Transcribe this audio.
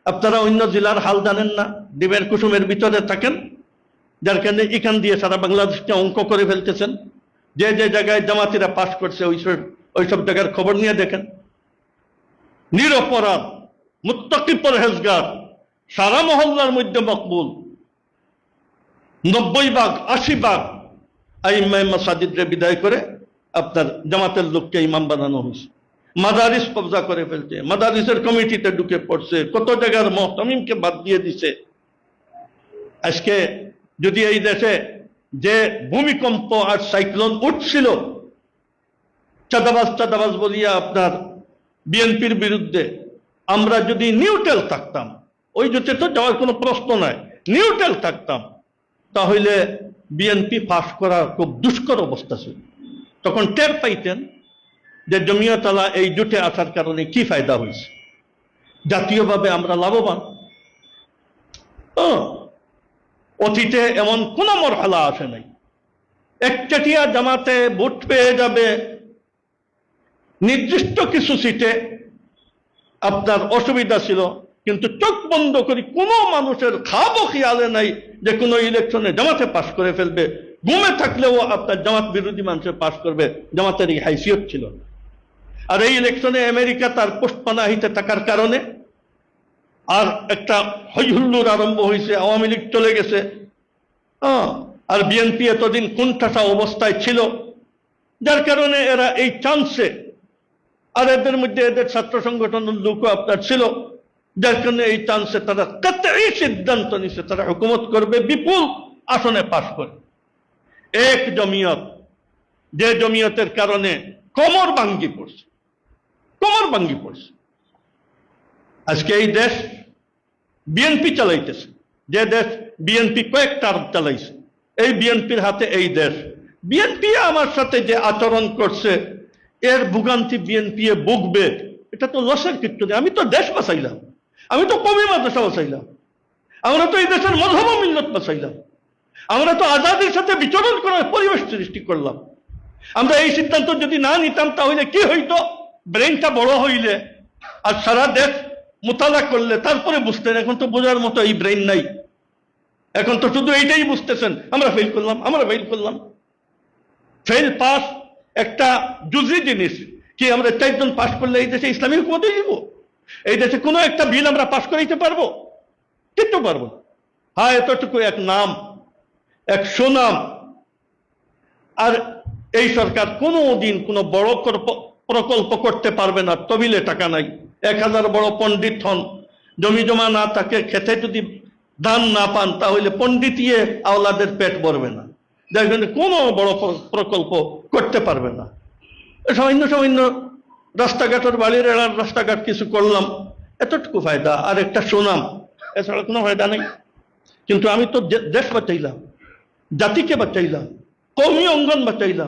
আপনারা অন্য জেলার হাল জানেন না, ডিমের কুসুমের ভিতরে থাকেন, যার কারণে এখান দিয়ে সারা বাংলাদেশকে অঙ্ক করে ফেলতেছেন। যে যে জায়গায় জামাতিরা পাশ করছে ওইসব জায়গার খবর নিয়ে দেখেন। নিরপরাধ মুত্তাকি পরহেজগার, সারা মহল্লার মধ্যে মকবুল, 90 ভাগ 80 ভাগ আইম্মায়ে মাসাজিদরে বিদায় করে আপনার জামাতের লোককে ইমাম বানানো হয়েছে। মাদারিস কবজা করে ফেলছে, মাদারিসের কমিটিতে ঢুকে পড়ছে, কত জায়গার মুহতামিমকে বাদ দিয়ে দিছে। আজকে যদি এই দেশে যে ভূমিকম্প আর সাইক্লোন উঠছিল, চাঁদাবাজ বলিয়া আপনার বিএনপির বিরুদ্ধে, আমরা যদি নিউট্রাল থাকতাম, ওই জোটে তো যাওয়ার কোনো প্রশ্ন নাই, নিউট্রাল থাকতাম, তাহলে বিএনপি পাশ করা খুব দুষ্কর অবস্থা ছিল। তখন টের পাইতেন যে জমিয়ত আলা এই জোটে আসার কারণে কি ফায়দা হয়েছে, জাতীয়ভাবে আমরা লাভবান। অতীতে এমন কোন মরহালা আসে নাই। একচেটিয়া জামাতে ভোট পেয়ে যাবে, নির্দিষ্ট কিছু সিটে আপনার অসুবিধা ছিল, কিন্তু চোখ বন্ধ করি কোনো মানুষের খাবো খেয়ালে নাই যে কোনো ইলেকশনে জামাতে পাশ করে ফেলবে। ঘুমে থাকলেও আপনার জামাত বিরোধী মানুষের পাশ করবে, জামাতের এই হাইসিয়ত ছিল। আর এই ইলেকশনে আমেরিকা তার পোস্টপানাহিতে থাকার কারণে আর একটা হইহুল্লোড় আরম্ভ হয়েছে, আওয়ামী লীগ চলে গেছে। আর বিএনপি এতদিন কোণঠাসা অবস্থায় ছিল, যার কারণে এরা এই চান্সে, আর এদের মধ্যে এদের ছাত্র সংগঠনের লোকও আপনার ছিল, যার কারণে এই চান্সে তারা কাতঈ সিদ্ধান্ত নিছে তারা হুকুমত করবে, বিপুল আসনে পাশ করে। এক জমিয়ত, যে জমিয়তের কারণে কোমর ভাঙ্গি পড়ছে। আজকে এই দেশ বিএনপি চালাইতেছে, যে দেশ বিএনপি কয়েক টার্ম চালাইছে, এই বিএনপির হাতে এই দেশ। বিএনপি আমার সাথে যে আচরণ করছে, এর ভোগান্তি বিএনপি ভুগবে, এটা তো লসের কিছু নেই। আমি তো দেশ বাঁচাইলাম, আমি তো কওমি মাদ্রাসা বাঁচাইলাম, আমরা তো এই দেশের মযহব ও মিল্লত বাঁচাইলাম, আমরা তো আজাদির সাথে বিচরণ করার পরিবেশ সৃষ্টি করলাম। আমরা এই সিদ্ধান্ত যদি না নিতাম তাহলে কি হইতো? ব্রেনটা বড় হইলে আর সারা দেশ মোতালা করলে তারপরে বুঝতেন। এখন তো বোঝার মতো এই ব্রেন নাই, এখন তো শুধু এইটাই বুঝতেছেন, আমরা ফেল করলাম। ফেল পাস একটা জুজি জিনিস। কি আমরা 4 জন পাস করলে এই দেশে ইসলামী হুকুমত হয়ে যাব? এই দেশে কোনো একটা বিল আমরা পাস করাইতে পারবো? কিন্তু পারবো। হ্যাঁ, এতটুকু এক নাম, এক সুনাম। আর এই সরকার কোনো দিন কোনো বড় প্রকল্প করতে পারবে না, তবিলে টাকা নাই। 1000 বড় পণ্ডিত হন, জমি জমা না থাকে, খেতে যদি ধান না পান, তাহলে পণ্ডিতিয়ে আওলাদের পেট ভরবে না, যার জন্য কোনো বড় প্রকল্প করতে পারবে না। সামান্য রাস্তাঘাটের, বাড়ির এলার রাস্তাঘাট কিছু করলাম, এতটুকু ফায়দা, আর একটা সুনাম, এছাড়া কোনো ফায়দা নেই। কিন্তু আমি তো দেশ বাঁচাইলাম, জাতিকে বাঁচাইলাম, কওমি অঙ্গন বাঁচাইলাম।